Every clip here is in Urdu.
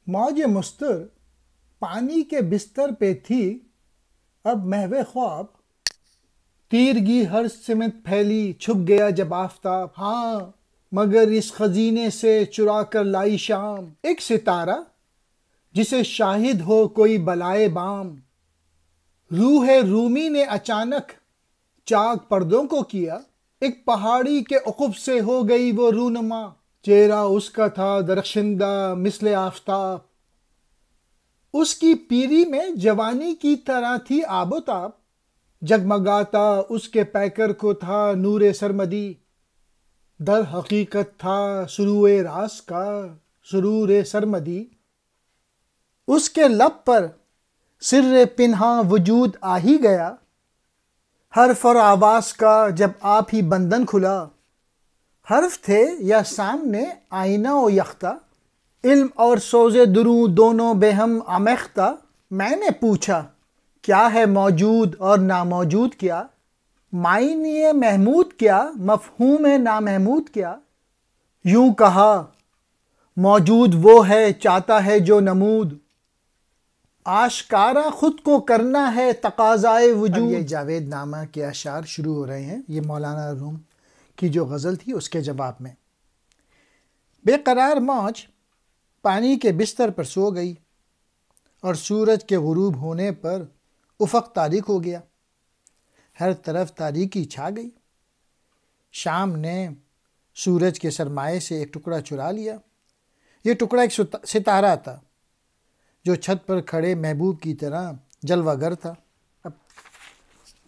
موج مستر پانی کے بستر پہ تھی اب محو خواب، تیرگی ہر سمت پھیلی چھپ گیا جب آفتاب، ہاں مگر اس خزینے سے چرا کر لائی شام ایک ستارہ جسے شاہد ہو کوئی بلائے بام۔ روح رومی نے اچانک چاک پردوں کو کیا، ایک پہاڑی کے افق سے ہو گئی وہ رونما، چہرہ اس کا تھا درخشندہ مثل آفتاب، اس کی پیری میں جوانی کی طرح تھی آب و تاب، جگمگاتا اس کے پیکر کو تھا نور سرمدی، در حقیقت تھا شروع راز کا سرور سرمدی، اس کے لب پر سر پنہاں وجود آ ہی گیا، حرف اور آواز کا جب آپ ہی بندن کھلا، حرف تھے یا سامنے آئینہ و یختہ، علم اور سوز دروں دونوں بے ہم آمیختہ، میں نے پوچھا کیا ہے موجود اور ناموجود کیا، معنی محمود کیا مفہوم نامحمود کیا، یوں کہا موجود وہ ہے چاہتا ہے جو نمود، آشکارا خود کو کرنا ہے تقاضائے وجود۔ یہ جاوید نامہ کے اشعار شروع ہو رہے ہیں، یہ مولانا روم کی جو غزل تھی اس کے جواب میں۔ بے قرار موج پانی کے بستر پر سو گئی اور سورج کے غروب ہونے پر افق تاریک ہو گیا، ہر طرف تاریکی چھا گئی۔ شام نے سورج کے سرمائے سے ایک ٹکڑا چرا لیا، یہ ٹکڑا ایک ستارہ تھا جو چھت پر کھڑے محبوب کی طرح جلوہ گر تھا۔ اب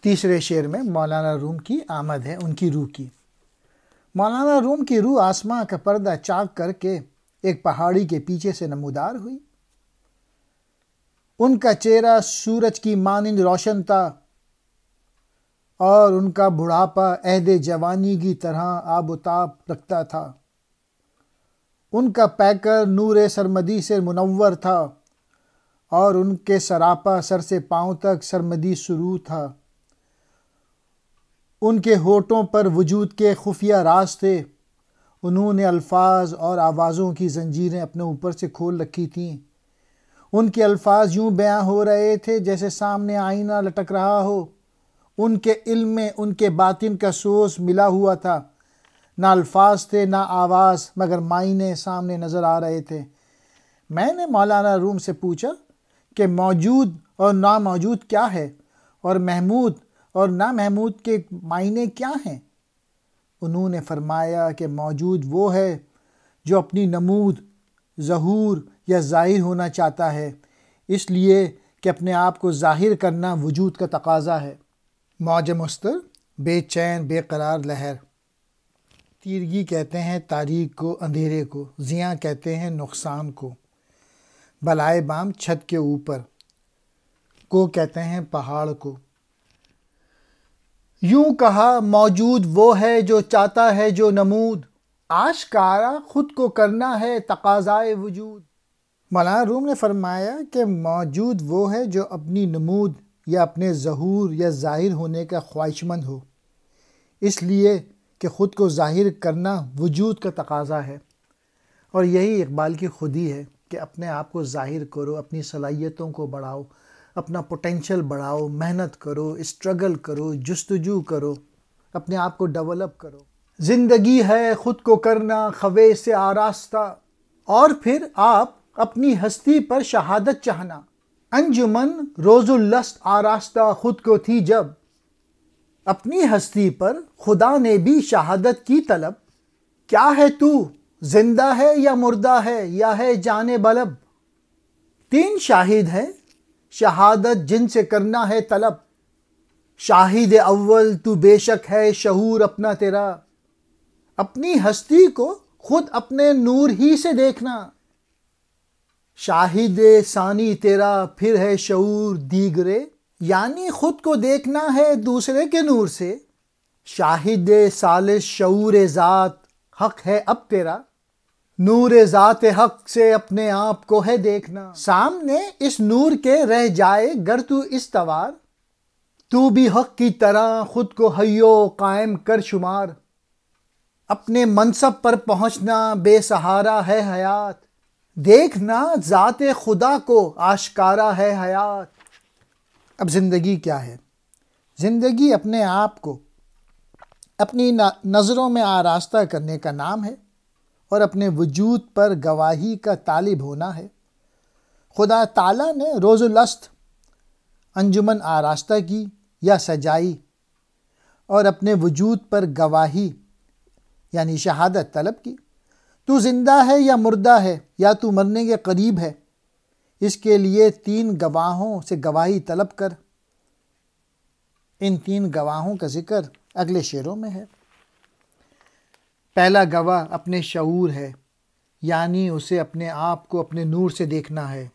تیسرے شعر میں مولانا روم کی آمد ہے، ان کی روح کی۔ مولانا روم کی روح آسماں کا پردہ چاک کر کے ایک پہاڑی کے پیچھے سے نمودار ہوئی، ان کا چہرہ سورج کی مانند روشن تھا اور ان کا بڑھاپا عہد جوانی کی طرح آب و تاب رکھتا تھا، ان کا پیکر نور سرمدی سے منور تھا اور ان کے سراپا سر سے پاؤں تک سرمدی سرو تھا، ان کے ہونٹوں پر وجود کے خفیہ راز تھے، انہوں نے الفاظ اور آوازوں کی زنجیریں اپنے اوپر سے کھول رکھی تھیں، ان کے الفاظ یوں بیاں ہو رہے تھے جیسے سامنے آئینہ لٹک رہا ہو، ان کے علم میں ان کے باطن کا سوز ملا ہوا تھا، نہ الفاظ تھے نہ آواز مگر معنی سامنے نظر آ رہے تھے۔ میں نے مولانا روم سے پوچھا کہ موجود اور ناموجود کیا ہے اور محمود اور نامحمود کے معنی کیا ہیں؟ انہوں نے فرمایا کہ موجود وہ ہے جو اپنی نمود، ظہور یا ظاہر ہونا چاہتا ہے، اس لیے کہ اپنے آپ کو ظاہر کرنا وجود کا تقاضا ہے۔ موج مستر بے چین بے قرار لہر، تیرگی کہتے ہیں تاریک کو، اندھیرے کو، زیاں کہتے ہیں نقصان کو، بلائے بام چھت کے اوپر کو کہتے ہیں پہاڑ کو، یوں کہا موجود وہ ہے جو چاہتا ہے جو نمود، آشکارا خود کو کرنا ہے تقاضائے وجود۔ مولانا روم نے فرمایا کہ موجود وہ ہے جو اپنی نمود یا اپنے ظہور یا ظاہر ہونے کا خواہش مند ہو، اس لیے کہ خود کو ظاہر کرنا وجود کا تقاضا ہے، اور یہی اقبال کی خودی ہے کہ اپنے آپ کو ظاہر کرو، اپنی صلاحیتوں کو بڑھاؤ، اپنا پوٹینشل بڑھاؤ، محنت کرو، اسٹرگل کرو، جستجو کرو، اپنے آپ کو ڈیولپ کرو۔ زندگی ہے خود کو کرنا خوے سے آراستہ، اور پھر آپ اپنی ہستی پر شہادت چاہنا، انجمن روز الست آراستہ خود کو تھی جب، اپنی ہستی پر خدا نے بھی شہادت کی طلب، کیا ہے تو زندہ ہے یا مردہ ہے یا ہے جان بلب، تین شاہد ہیں شہادت جن سے کرنا ہے طلب، شاہد اول تو بے شک ہے شعور اپنا تیرا، اپنی ہستی کو خود اپنے نور ہی سے دیکھنا، شاہد ثانی تیرا پھر ہے شعور دیگرے، یعنی خود کو دیکھنا ہے دوسرے کے نور سے، شاہد ثالث شعور ذات حق ہے اب تیرا، نور ذات حق سے اپنے آپ کو ہے دیکھنا، سامنے اس نور کے رہ جائے گر تو استوار، تو بھی حق کی طرح خود کو حیو قائم کر شمار، اپنے منصب پر پہنچنا بے سہارا ہے حیات، دیکھنا ذات خدا کو آشکارا ہے حیات۔ اب زندگی کیا ہے؟ زندگی اپنے آپ کو اپنی نظروں میں آراستہ کرنے کا نام ہے اور اپنے وجود پر گواہی کا طالب ہونا ہے۔ خدا تعالیٰ نے روز الست انجمن آراستہ کی یا سجائی اور اپنے وجود پر گواہی یعنی شہادت طلب کی۔ تو زندہ ہے یا مردہ ہے یا تو مرنے کے قریب ہے، اس کے لیے 3 گواہوں سے گواہی طلب کر۔ ان 3 گواہوں کا ذکر اگلے شعروں میں ہے۔ پہلا گواہ اپنے شعور ہے، یعنی اسے اپنے آپ کو اپنے نور سے دیکھنا ہے۔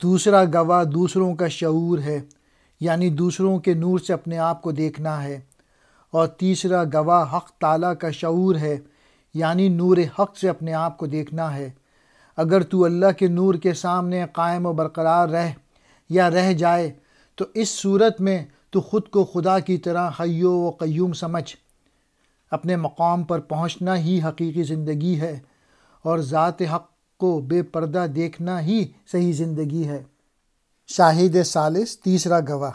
دوسرا گواہ دوسروں کا شعور ہے، یعنی دوسروں کے نور سے اپنے آپ کو دیکھنا ہے۔ اور تیسرا گواہ حق تعالیٰ کا شعور ہے، یعنی نور حق سے اپنے آپ کو دیکھنا ہے۔ اگر تو اللہ کے نور کے سامنے قائم و برقرار رہ جائے تو اس صورت میں تو خود کو خدا کی طرح حی و قیوم سمجھ۔ اپنے مقام پر پہنچنا ہی حقیقی زندگی ہے اور ذات حق کو بے پردہ دیکھنا ہی صحیح زندگی ہے۔ شاہد ثالث، تیسرا گواہ،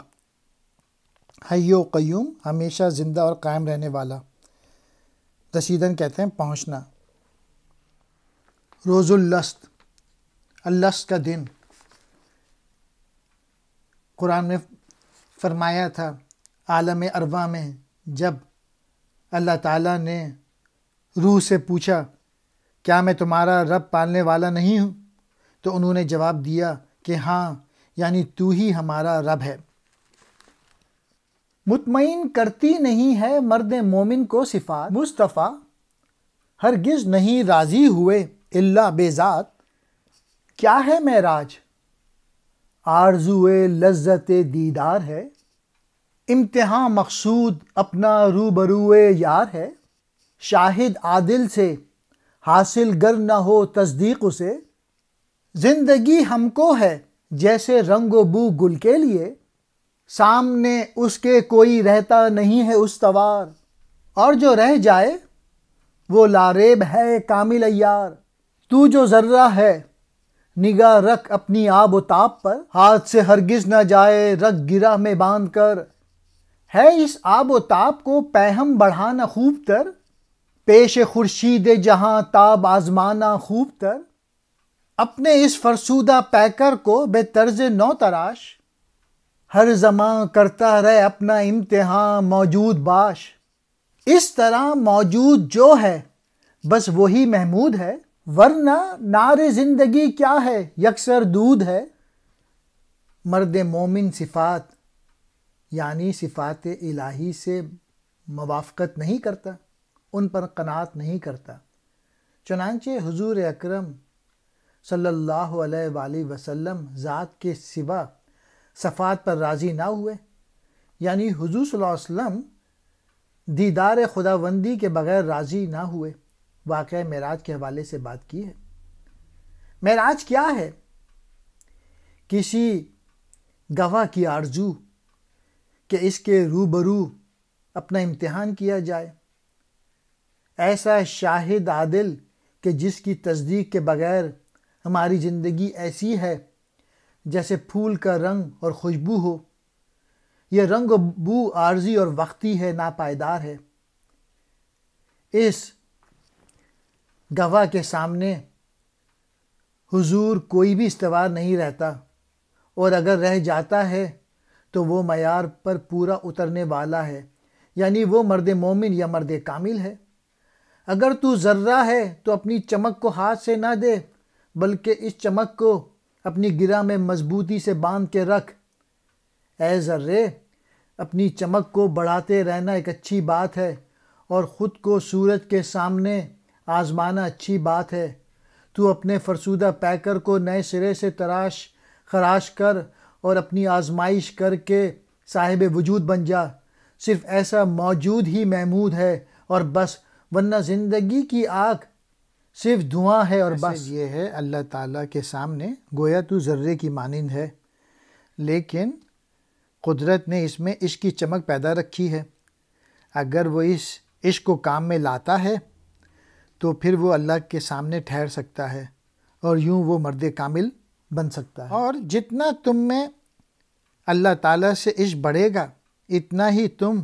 حی و قیوم، ہمیشہ زندہ اور قائم رہنے والا۔ رسیدن کہتے ہیں پہنچنا۔ روز الست، الست کا دن۔ قرآن میں فرمایا تھا عالم ارواح میں جب اللہ تعالیٰ نے روح سے پوچھا کیا میں تمہارا رب پالنے والا نہیں ہوں، تو انہوں نے جواب دیا کہ ہاں، یعنی تو ہی ہمارا رب ہے۔ مطمئن کرتی نہیں ہے مرد مومن کو صفات مصطفیٰ، ہرگز نہیں راضی ہوئے الا بے ذات۔ کیا ہے معراج؟ آرزوئے لذت دیدار ہے، امتحان مقصود اپنا روبروئے یار ہے۔ شاہد عادل سے حاصل گر نہ ہو تصدیق اسے، زندگی ہم کو ہے جیسے رنگ و بو گل کے لیے، سامنے اس کے کوئی رہتا نہیں ہے استوار، اور جو رہ جائے وہ لاریب ہے کامل عیار۔ تو جو ذرہ ہے نگاہ رکھ اپنی آب و تاب پر، ہاتھ سے ہرگز نہ جائے رگ گرہ میں باندھ کر۔ ہے اس آب و تاب کو پیہم بڑھانا خوب تر، پیش خورشید جہاں تاب آزمانا خوب تر۔ اپنے اس فرسودہ پیکر کو بے طرز نو تراش، ہر زمان کرتا رہے اپنا امتحان موجود باش۔ اس طرح موجود جو ہے بس وہی محمود ہے، ورنہ نار زندگی کیا ہے یکسر دود ہے۔ مرد مومن صفات یعنی صفات الہی سے موافقت نہیں کرتا، ان پر قناعت نہیں کرتا۔ چنانچہ حضور اکرم صلی اللہ علیہ وآلہ وسلم ذات کے سوا صفات پر راضی نہ ہوئے، یعنی حضور صلی اللہ علیہ وسلم دیدار خداوندی کے بغیر راضی نہ ہوئے۔ واقعہ معراج کے حوالے سے بات کی ہے۔ معراج کیا ہے؟ کسی گواہ کی آرزو کہ اس کے روبرو اپنا امتحان کیا جائے، ایسا شاہد عادل کہ جس کی تصدیق کے بغیر ہماری زندگی ایسی ہے جیسے پھول کا رنگ اور خوشبو ہو۔ یہ رنگ و بو عارضی اور وقتی ہے، ناپائیدار ہے۔ اس گواہ کے سامنے حضور کوئی بھی استوار نہیں رہتا، اور اگر رہ جاتا ہے تو وہ معیار پر پورا اترنے والا ہے، یعنی وہ مرد مومن یا مرد کامل ہے۔ اگر تو ذرہ ہے تو اپنی چمک کو ہاتھ سے نہ دے، بلکہ اس چمک کو اپنی گرہ میں مضبوطی سے باندھ کے رکھ۔ اے ذرے، اپنی چمک کو بڑھاتے رہنا ایک اچھی بات ہے، اور خود کو سورج کے سامنے آزمانا اچھی بات ہے۔ تو اپنے فرسودہ پیکر کو نئے سرے سے تراش خراش کر اور اپنی آزمائش کر کے صاحب وجود بن جا۔ صرف ایسا موجود ہی محمود ہے اور بس، ورنہ زندگی کی آگ صرف دھواں ہے اور بس۔ یہ ہے اللہ تعالیٰ کے سامنے گویا تو ذرے کی مانند ہے، لیکن قدرت نے اس میں عشق کی چمک پیدا رکھی ہے۔ اگر وہ اس عشق کو کام میں لاتا ہے تو پھر وہ اللہ کے سامنے ٹھہر سکتا ہے، اور یوں وہ مرد کامل بن سکتا ہے۔ اور جتنا تم میں اللہ تعالیٰ سے عشق بڑھے گا اتنا ہی تم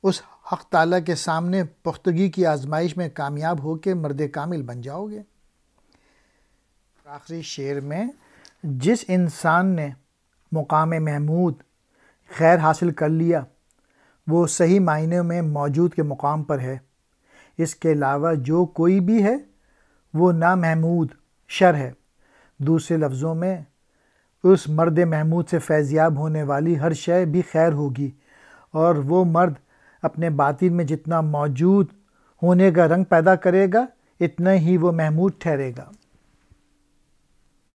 اس حق تعالیٰ کے سامنے پختگی کی آزمائش میں کامیاب ہو کے مرد کامل بن جاؤ گے۔ آخری شعر میں جس انسان نے مقام محمود خیر حاصل کر لیا وہ صحیح معنی میں موجود کے مقام پر ہے، اس کے علاوہ جو کوئی بھی ہے وہ نامحمود شر ہے۔ دوسرے لفظوں میں اس مرد محمود سے فیضیاب ہونے والی ہر شے بھی خیر ہوگی، اور وہ مرد اپنے باطن میں جتنا موجود ہونے کا رنگ پیدا کرے گا اتنا ہی وہ محمود ٹھہرے گا۔